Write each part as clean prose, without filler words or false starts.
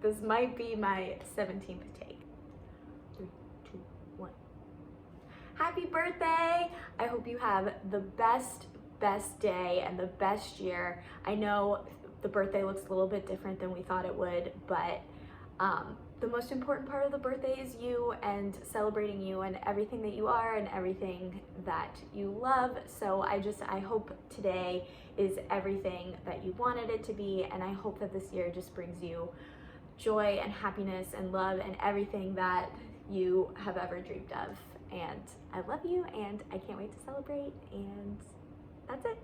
This might be my 17th take. 3, 2, 1. Happy birthday! I hope you have the best day and the best year. I know the birthday looks a little bit different than we thought it would, but the most important part of the birthday is you and celebrating you and everything that you are and everything that you love. So I hope today is everything that you wanted it to be, and I hope that this year just brings you joy and happiness and love and everything that you have ever dreamed of. And I love you, and I can't wait to celebrate, and that's it.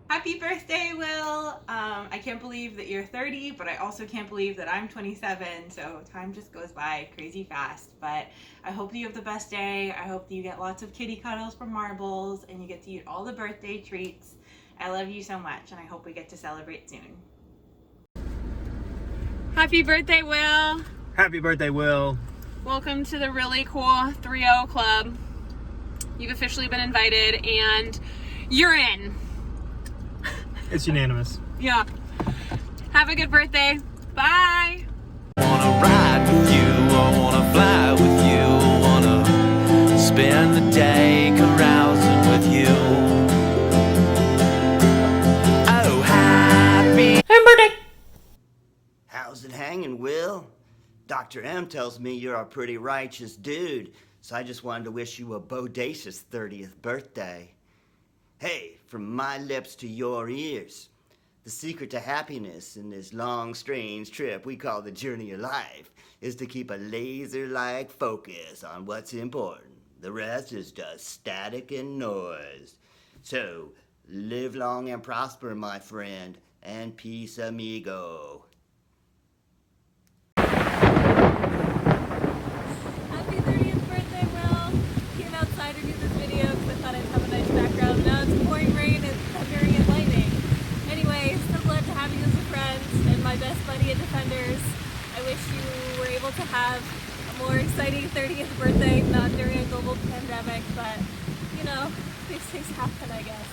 Happy birthday, Will! I can't believe that you're 30, but I also can't believe that I'm 27, so time just goes by crazy fast. But I hope that you have the best day. I hope that you get lots of kitty cuddles from Marbles, and you get to eat all the birthday treats. I love you so much, and I hope we get to celebrate soon. Happy birthday, Will! Happy birthday, Will! Welcome to the really cool 3-0 club. You've officially been invited, and you're in. It's unanimous. Yeah. Have a good birthday. Bye. Wanna ride with you, I wanna fly with you, I wanna spend the day carousing with you. Oh, happy birthday! How's it hanging, Will? Dr. M tells me you're a pretty righteous dude, so I just wanted to wish you a bodacious 30th birthday. Hey, from my lips to your ears, the secret to happiness in this long, strange trip we call the journey of life is to keep a laser-like focus on what's important. The rest is just static and noise. So, live long and prosper, my friend, and peace, amigo. Happy 30th birthday, Will! Came outside to do this video because I thought I'd have a nice background. Now it's pouring rain and thundering and lightning. Anyway, so glad to have you as a friend and my best buddy at Defenders. I wish you were able to have a more exciting 30th birthday, not during a global pandemic, but you know, these things happen, I guess.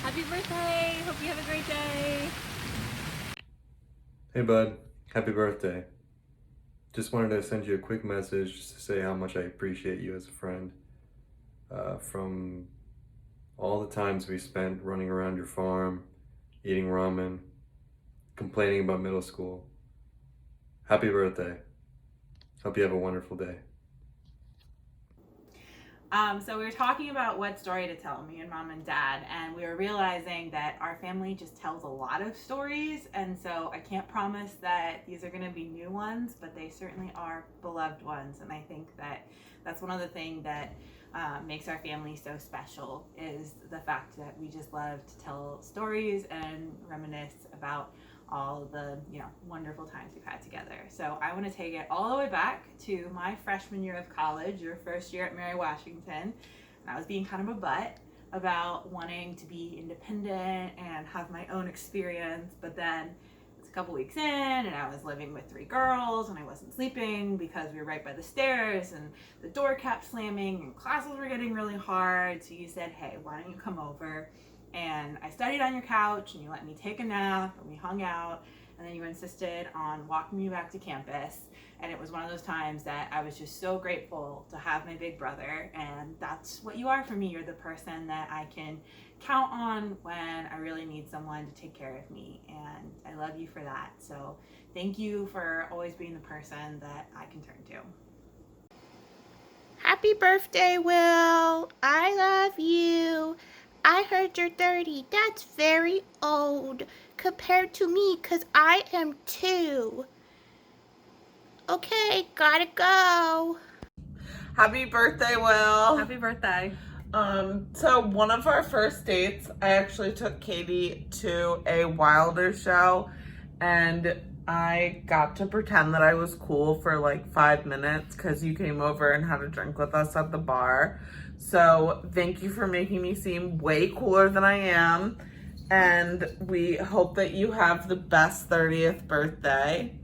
Happy birthday! Hope you have a great day! Hey bud, happy birthday. Just wanted to send you a quick message just to say how much I appreciate you as a friend. From all the times we spent running around your farm, eating ramen, complaining about middle school. Happy birthday. Hope you have a wonderful day. So we were talking about what story to tell, me and Mom and Dad, and we were realizing that our family just tells a lot of stories, and so I can't promise that these are going to be new ones, but they certainly are beloved ones, and I think that that's one of the things that makes our family so special, is the fact that we just love to tell stories and reminisce about all the wonderful times we've had together. So I want to take it all the way back to my freshman year of college, your first year at Mary Washington, and I was being kind of a butt about wanting to be independent and have my own experience, but then it's a couple weeks in and I was living with 3 girls and I wasn't sleeping because we were right by the stairs and the door kept slamming and classes were getting really hard. So you said, hey, why don't you come over? And I studied on your couch and you let me take a nap and we hung out, and then you insisted on walking me back to campus. And it was one of those times that I was just so grateful to have my big brother, and that's what you are for me. You're the person that I can count on when I really need someone to take care of me, and I love you for that. So thank you for always being the person that I can turn to. Happy birthday, Will. I love you. I heard you're 30. That's very old compared to me, because I am 2. Okay, gotta go. Happy birthday, Will. Happy birthday. So one of our first dates, I actually took Katie to a Wilder show, and I got to pretend that I was cool for like 5 minutes because you came over and had a drink with us at the bar. So thank you for making me seem way cooler than I am. And we hope that you have the best 30th birthday.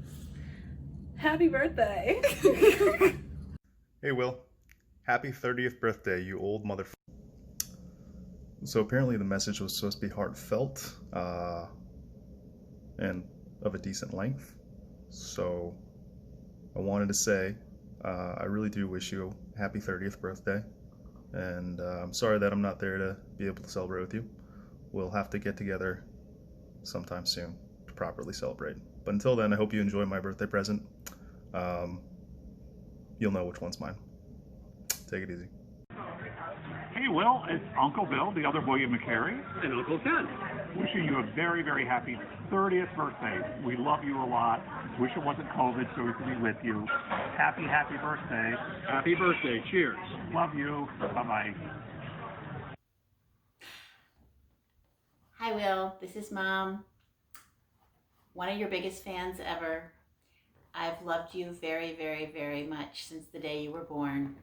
Happy birthday. Hey, Will. Happy 30th birthday, you old motherfucker. So apparently the message was supposed to be heartfelt and of a decent length. So I wanted to say I really do wish you a happy 30th birthday, and I'm sorry that I'm not there to be able to celebrate with you. We'll have to get together sometime soon to properly celebrate. But until then, I hope you enjoy my birthday present. You'll know which one's mine. Take it easy. Hey, Will, it's Uncle Bill, the other William McCary. And Uncle Ken. Wishing you a very, very happy 30th birthday. We love you a lot. Wish it wasn't COVID so we could be with you. Happy, happy birthday. Happy birthday. Cheers. Love you. Bye-bye. Hi, Will. This is Mom. One of your biggest fans ever. I've loved you very, very, very much since the day you were born.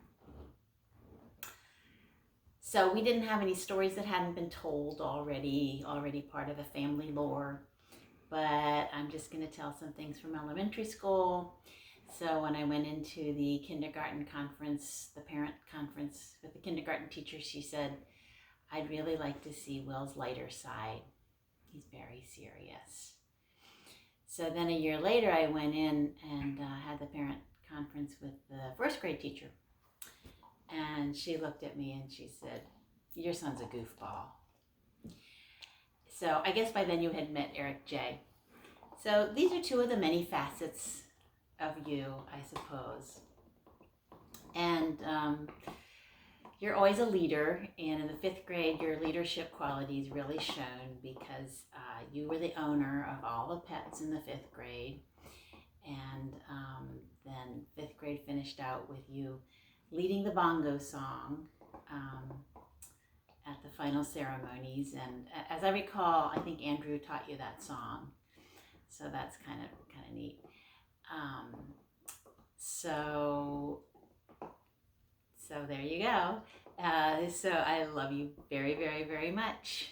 So we didn't have any stories that hadn't been told already part of the family lore. But I'm just going to tell some things from elementary school. So when I went into the kindergarten conference, the parent conference with the kindergarten teacher, she said, I'd really like to see Will's lighter side. He's very serious. So then a year later, I went in and had the parent conference with the first grade teacher. And she looked at me and she said, your son's a goofball. So I guess by then you had met Eric J. So these are two of the many facets of you, I suppose. And you're always a leader, and in the 5th grade, your leadership qualities really shone because you were the owner of all the pets in the 5th grade. And then 5th grade finished out with you leading the bongo song at the final ceremonies. And as I recall, I think Andrew taught you that song. So that's kind of neat. So there you go. So I love you very, very, very much.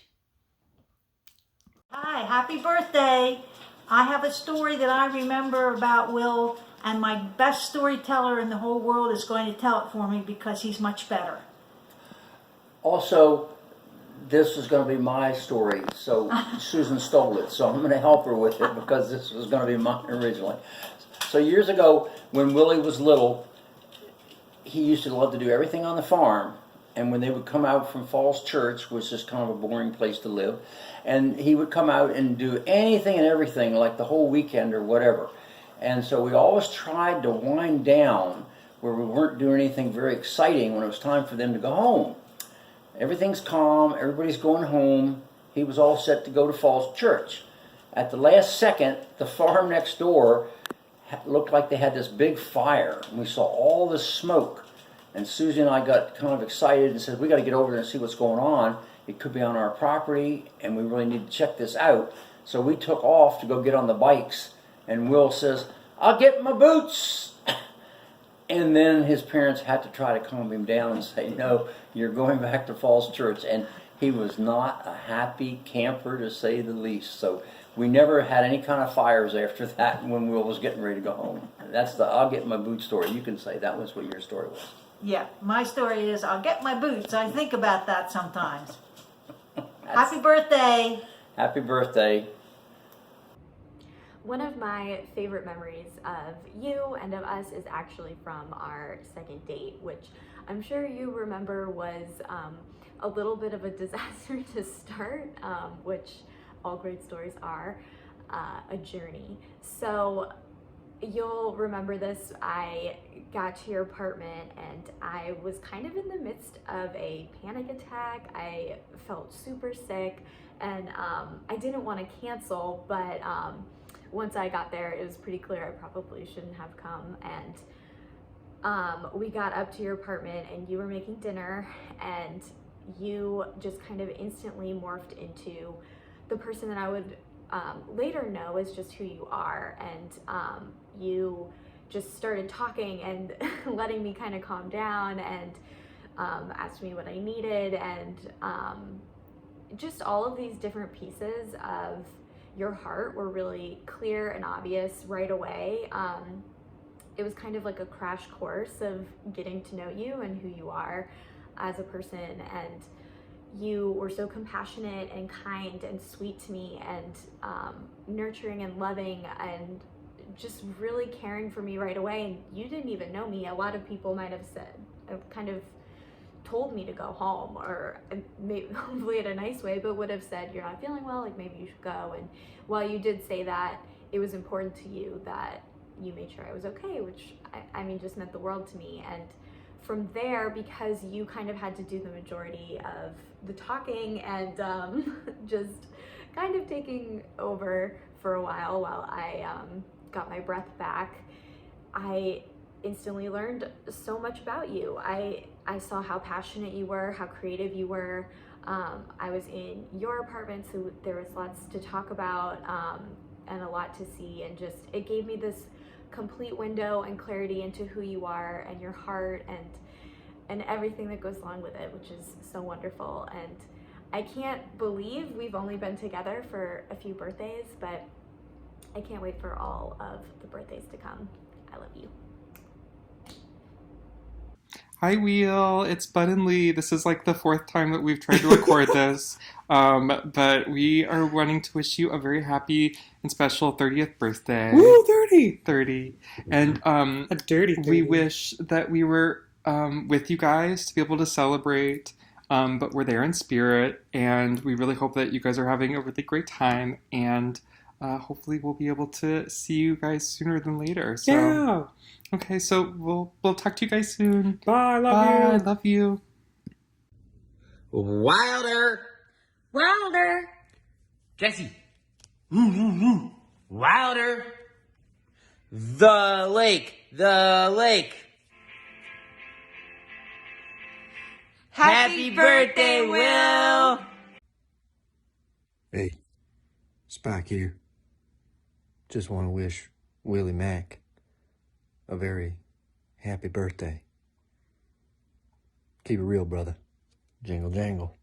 Hi, happy birthday. I have a story that I remember about Will, and my best storyteller in the whole world is going to tell it for me because he's much better. Also, this is going to be my story, so Susan stole it, so I'm going to help her with it because this was going to be mine originally. So years ago, when Willie was little, he used to love to do everything on the farm, and when they would come out from Falls Church, which is kind of a boring place to live, and he would come out and do anything and everything, like the whole weekend or whatever. And so we always tried to wind down where we weren't doing anything very exciting when it was time for them to go home. Everything's calm, everybody's going home. He was all set to go to Falls Church. At the last second, the farm next door looked like they had this big fire, and we saw all this smoke. And Susie and I got kind of excited and said, we got to get over there and see what's going on. It could be on our property, and we really need to check this out. So we took off to go get on the bikes, and Will says, I'll get my boots. And then his parents had to try to calm him down and say, no, you're going back to Falls Church. And he was not a happy camper, to say the least. So we never had any kind of fires after that when Will was getting ready to go home. That's the I'll get my boots story. You can say that was what your story was. Yeah, my story is I'll get my boots. I think about that sometimes. Happy birthday. Happy birthday. One of my favorite memories of you and of us is actually from our second date, which I'm sure you remember was a little bit of a disaster to start, which all great stories are a journey. So you'll remember this. I got to your apartment and I was kind of in the midst of a panic attack. I felt super sick and I didn't want to cancel, but once I got there, it was pretty clear I probably shouldn't have come. And we got up to your apartment and you were making dinner and you just kind of instantly morphed into the person that I would later know as just who you are. And you just started talking and letting me kind of calm down and asked me what I needed, and just all of these different pieces of your heart were really clear and obvious right away. It was kind of like a crash course of getting to know you and who you are as a person, and you were so compassionate and kind and sweet to me and nurturing and loving and just really caring for me right away. And you didn't even know me. A lot of people might have said, kind of told me to go home, or maybe, hopefully in a nice way, but would have said, you're not feeling well, like maybe you should go. And while you did say that, it was important to you that you made sure I was okay, which I mean just meant the world to me. And from there, because you kind of had to do the majority of the talking and just kind of taking over for a while I got my breath back, I instantly learned so much about you. I saw how passionate you were, how creative you were. I was in your apartment, so there was lots to talk about and a lot to see, and just it gave me this complete window and clarity into who you are and your heart and everything that goes along with it, which is so wonderful. And I can't believe we've only been together for a few birthdays, but I can't wait for all of the birthdays to come. I love you. Hi, Wheel. It's Bud and Lee. This is like the 4th time that we've tried to record this, but we are wanting to wish you a very happy and special 30th birthday. Woo, 30! 30. And a dirty 30. We wish that we were with you guys to be able to celebrate, but we're there in spirit, and we really hope that you guys are having a really great time, and hopefully we'll be able to see you guys sooner than later. So, yeah. Okay, so we'll talk to you guys soon. Bye, love you. I love you. Wilder. Wilder. Jesse. Wilder. The lake. The lake. Happy birthday, Will. Hey, Spike here. Just want to wish Willie Mack a very happy birthday. Keep it real, brother. Jingle, jangle.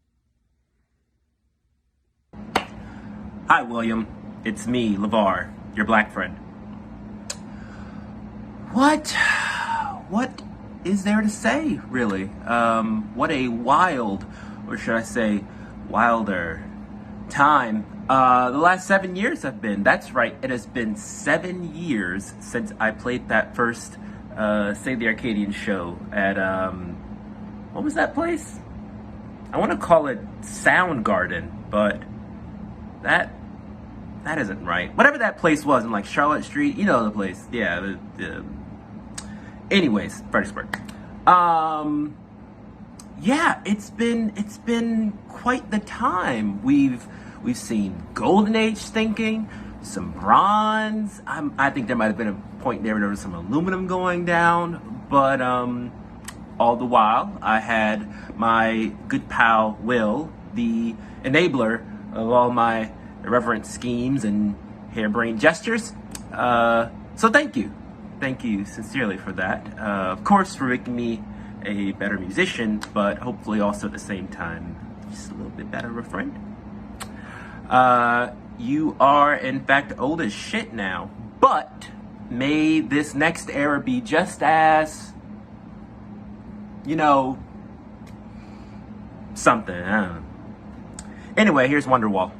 Hi, William. It's me, LeVar, your black friend. What is there to say, really? What a wild, or should I say, wilder time. The last 7 years have been. That's right, it has been 7 years since I played that first Save the Arcadian show at, what was that place? I want to call it Soundgarden, but that isn't right. Whatever that place was in like Charlotte Street, you know the place. Yeah, anyways, Fredericksburg. Yeah, it's been quite the time. We've seen Golden Age thinking, some bronze. I think there might have been a point there where there was some aluminum going down, but all the while I had my good pal Will, the enabler of all my irreverent schemes and harebrained gestures. So thank you sincerely for that. Of course, for making me a better musician, but hopefully also at the same time just a little bit better of a friend. You are in fact old as shit now, but may this next era be just as, something. I don't know. Anyway, here's Wonderwall.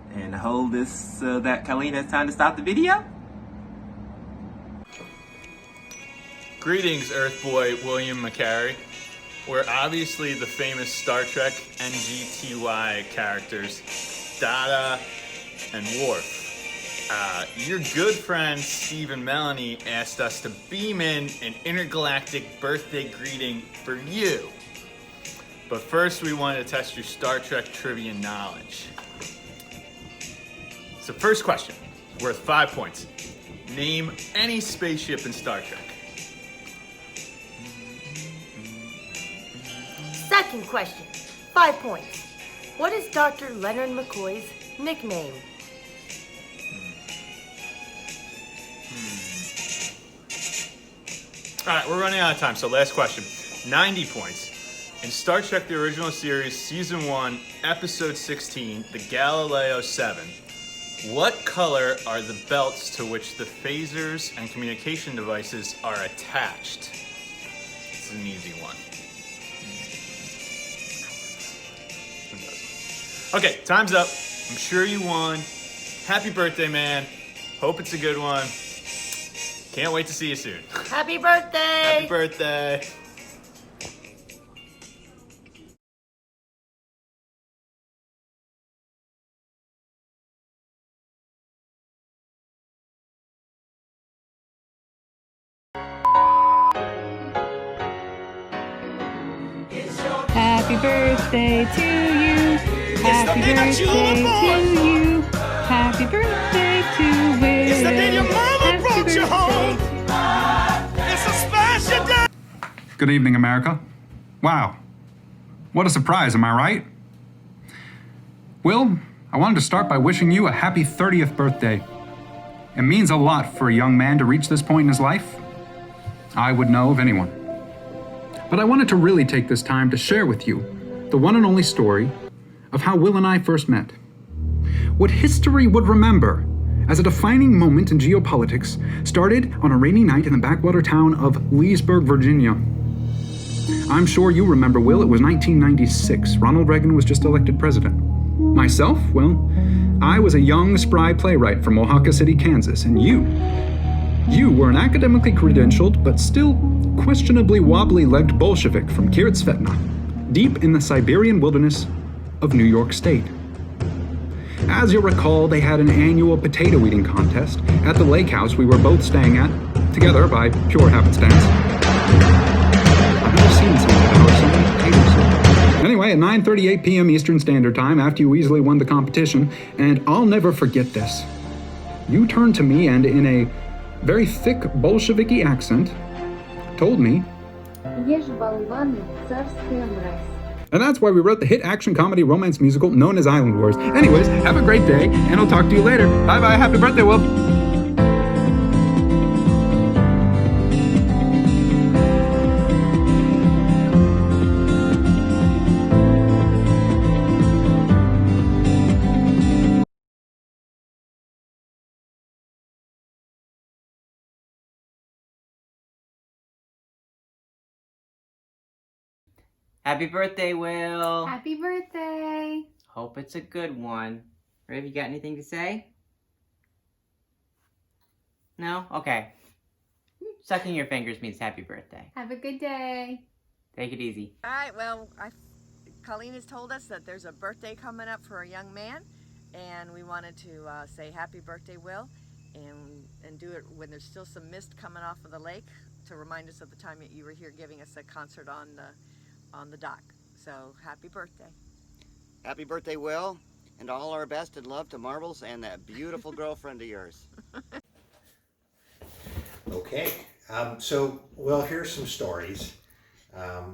And hold this so that Colleen has time to stop the video. Greetings, Earth Boy William McCary. We're obviously the famous Star Trek NGTY characters, Data and Worf. Your good friend Steve and Melanie asked us to beam in an intergalactic birthday greeting for you. But first we wanted to test your Star Trek trivia knowledge. So first question, worth 5 points. Name any spaceship in Star Trek. Second question, 5 points. What is Dr. Leonard McCoy's nickname? All right, we're running out of time, so last question. 90 points. In Star Trek: The Original Series, Season 1, Episode 16, The Galileo 7, what color are the belts to which the phasers and communication devices are attached? It's an easy one. Okay, time's up. I'm sure you won. Happy birthday, man. Hope it's a good one. Can't wait to see you soon. Happy birthday! Happy birthday. Happy birthday to you. Happy birthday to you. Happy birthday to Will. It's the day your mama brought you home. It's a special day. Good evening, America. Wow. What a surprise, am I right? Will, I wanted to start by wishing you a happy 30th birthday. It means a lot for a young man to reach this point in his life. I would know of anyone. But I wanted to really take this time to share with you the one and only story of how Will and I first met. What history would remember as a defining moment in geopolitics started on a rainy night in the backwater town of Leesburg, Virginia. I'm sure you remember, Will, it was 1996. Ronald Reagan was just elected president. Myself, well, I was a young, spry playwright from Oaxaca City, Kansas, and you were an academically credentialed, but still questionably wobbly-legged Bolshevik from Kiryat Svetlana, deep in the Siberian wilderness of New York State. As you'll recall, they had an annual potato eating contest at the lake house we were both staying at, together by pure happenstance. I've never seen someone devour so many potatoes. Anyway, at 9:38 p.m. Eastern Standard Time, after you easily won the competition, and I'll never forget this, you turned to me and in a very thick Bolsheviki accent, told me, and that's why we wrote the hit action comedy romance musical known as Island Wars. Anyways, have a great day, and I'll talk to you later. Bye-bye, happy birthday, Will. Happy birthday, Will. Happy birthday. Hope it's a good one. Rav, you got anything to say? No? Okay. Sucking your fingers means happy birthday. Have a good day. Take it easy. All right, well, Colleen has told us that there's a birthday coming up for a young man, and we wanted to say happy birthday, Will, and do it when there's still some mist coming off of the lake to remind us of the time that you were here giving us a concert on the dock. So happy birthday. Happy birthday, Will, and all our best and love to Marbles and that beautiful girlfriend of yours. Okay, so, well, here's some stories.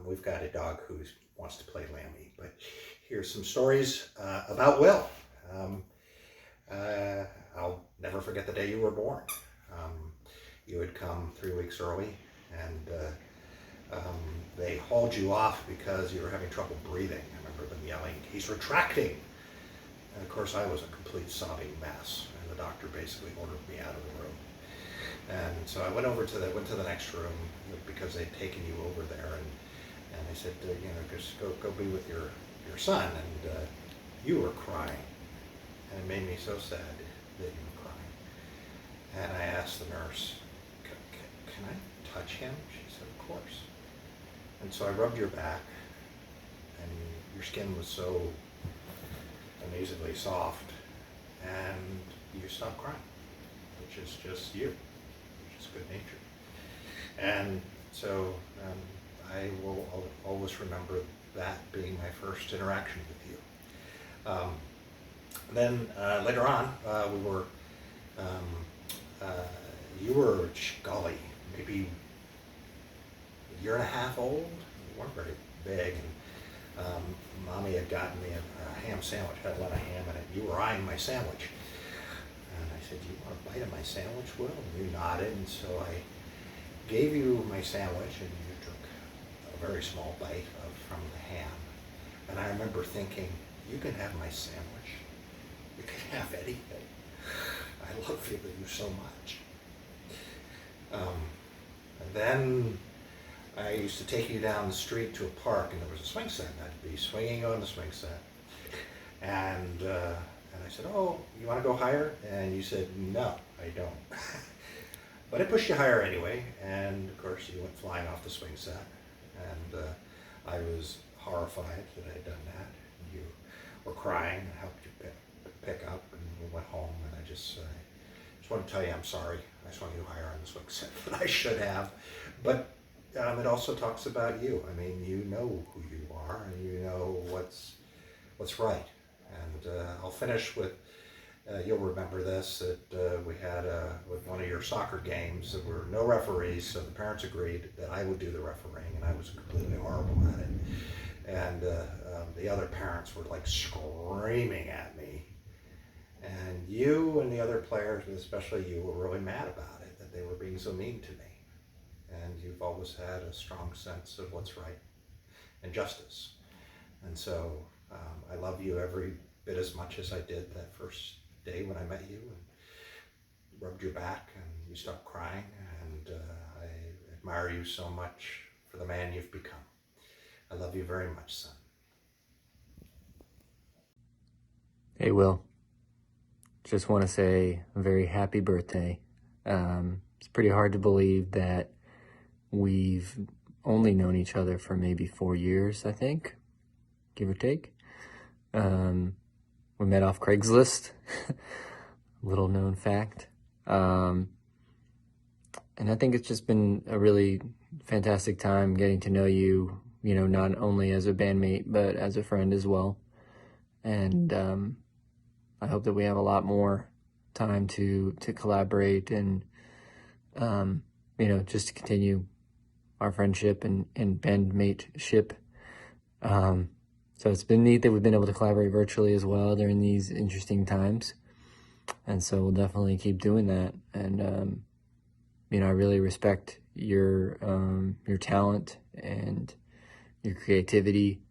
We've got a dog who wants to play Lammy, but here's some stories about Will. I'll never forget the day you were born. You had come 3 weeks early, and they hauled you off because you were having trouble breathing. I remember them yelling, "He's retracting!" And of course I was a complete sobbing mess, and the doctor basically ordered me out of the room. And so I went over to the next room because they'd taken you over there, and they said, just go be with your son, and you were crying, and it made me so sad that you were crying. And I asked the nurse, "Can I touch him?" She said, "Of course." And so I rubbed your back, and your skin was so amazingly soft, and you stopped crying, which is just you, which is good nature. And so I will always remember that being my first interaction with you. Then later on, you were, golly, maybe a year and a half old. You weren't very big, and Mommy had gotten me a ham sandwich, had a lot of ham in it. You were eyeing my sandwich, and I said, "Do you want a bite of my sandwich, Will?" And you nodded, and so gave you my sandwich, and you took a very small bite from the ham. And I remember thinking, you can have my sandwich. You can have anything. I love you so much. And then I used to take you down the street to a park, and there was a swing set, and I'd be swinging on the swing set. And I said, oh, you want to go higher? And you said, no, I don't. But I pushed you higher anyway, and of course you went flying off the swing set. And I was horrified that I had done that. And you were crying and helped you pick up, and we went home, and I just want to tell you I'm sorry. I swung you higher on the swing set than I should have. But it also talks about you. I mean, you know who you are, and you know what's right. And I'll finish with, you'll remember this, that we had with one of your soccer games, there were no referees, so the parents agreed that I would do the refereeing, and I was completely horrible at it. And the other parents were like screaming at me. And you and the other players, especially you, were really mad about it, that they were being so mean to me. And you've always had a strong sense of what's right and justice. And so I love you every bit as much as I did that first day when I met you and rubbed your back and you stopped crying. And I admire you so much for the man you've become. I love you very much, son. Hey, Will. Just want to say a very happy birthday. It's pretty hard to believe that we've only known each other for maybe 4 years, I think, give or take. We met off Craigslist, little known fact. And I think it's just been a really fantastic time getting to know you, you know, not only as a bandmate, but as a friend as well. And I hope that we have a lot more time to collaborate and, you know, just to continue our friendship and bandmateship. So it's been neat that we've been able to collaborate virtually as well during these interesting times. And so we'll definitely keep doing that. And, you know, I really respect your talent and your creativity.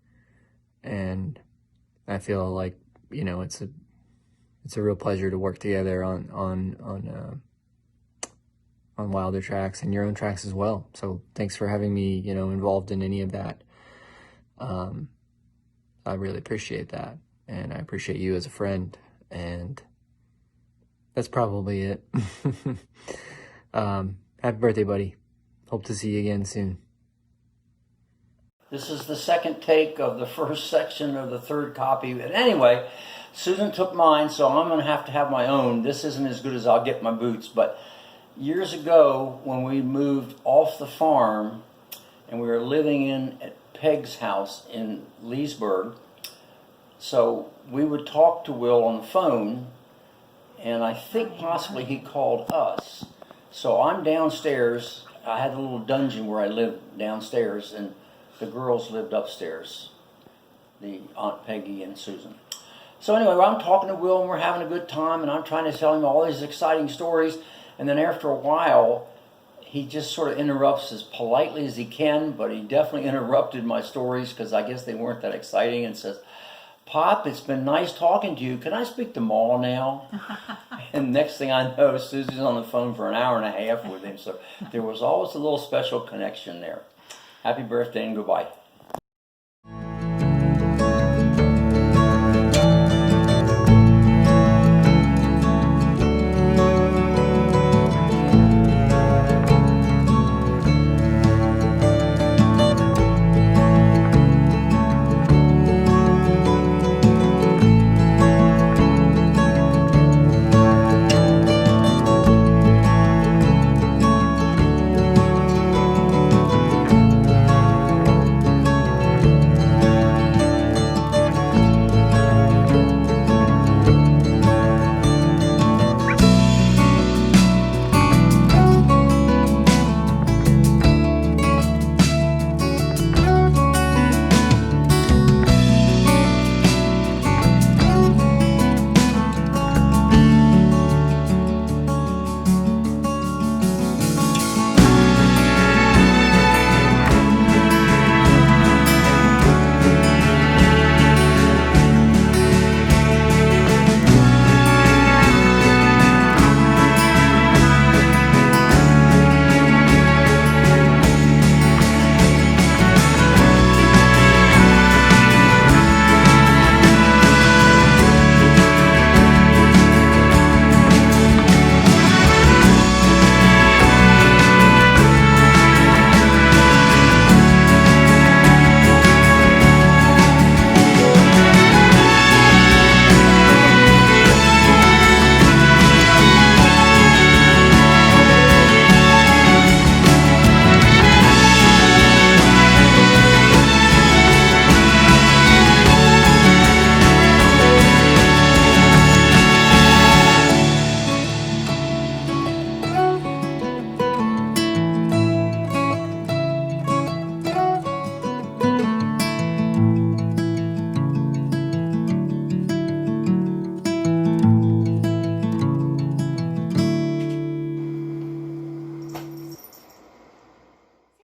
And I feel like, you know, it's a real pleasure to work together on Wilder tracks and your own tracks as well. So thanks for having me, you know, involved in any of that. I really appreciate that, and I appreciate you as a friend, and that's probably it. Happy birthday, buddy. Hope to see you again soon. This is the second take of the first section of the third copy. But anyway, Susan took mine, so I'm going to have my own. This isn't as good as I'll get my boots, but years ago when we moved off the farm and we were living at Peg's house in Leesburg, so we would talk to Will on the phone, and I think possibly he called us. So I'm downstairs. I had a little dungeon where I lived downstairs, and the girls lived upstairs, the Aunt Peggy and Susan. So anyway, I'm talking to Will, and we're having a good time, and I'm trying to tell him all these exciting stories, and then after a while, he just sort of interrupts as politely as he can, but he definitely interrupted my stories because I guess they weren't that exciting, and says, Pop, it's been nice talking to you. Can I speak to Ma now? And next thing I know, Susie's on the phone for an hour and a half with him. So there was always a little special connection there. Happy birthday and goodbye.